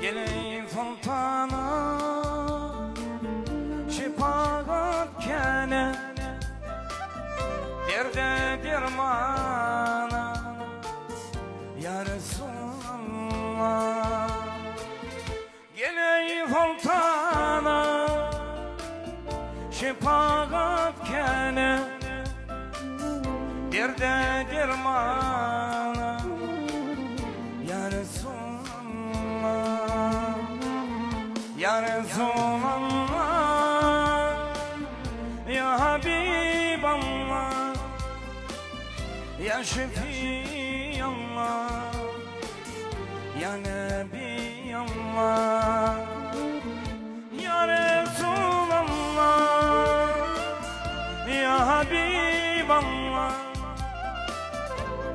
Geley sultana şefaat kene derde dermana ya Resulallah. Geley sultana şefaat kene derde dermana ya Resulallah. Ya Resulallah, ya Habiballah, ya Şefiallah, ya Nebiyallah. Ya Resulallah, ya Habiballah,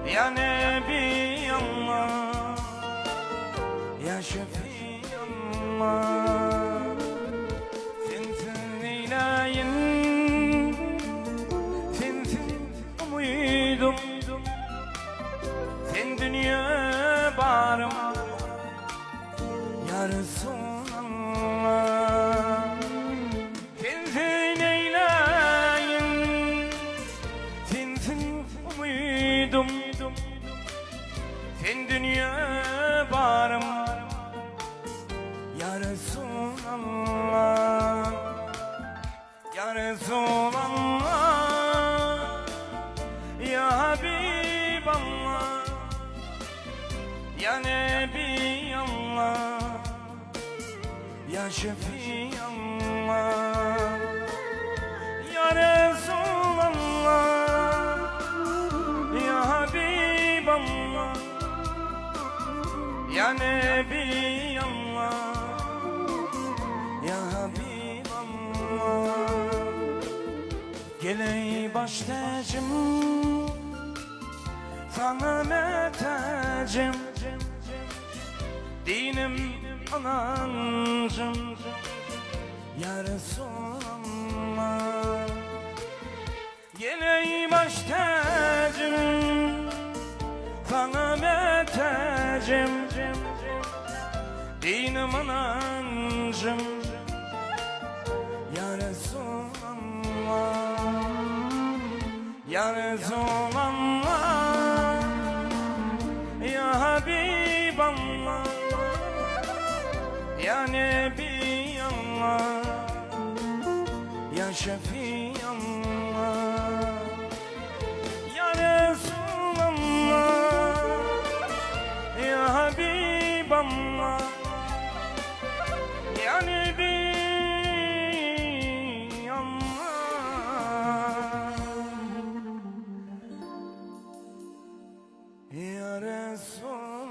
ya Nebiyallah, ya Şefiallah. Sensin ilahim, sensin umudum, sen dünya barım ya Resulallah. Sensin ilahim, sensin umudum, sen dünya barım ya Resulallah. Ya Resulallah, ya Habiballah, ya Nebiyallah, ya Şefiallah. Ya Resulallah, ya Habiballah, ya Nebiyallah, ya Habiballah. Geley baş tacım, sana metacım, dinim anancım ya Resulallah. Geley baş tacım, sana metacım, dinim anancım ya Resulallah. Ya Resulallah, ya Habiballah, ya Nebiyallah, ya Şefiallah. Ya Resulallah, ya Habiballah, ya Nebiyallah, ya Resul.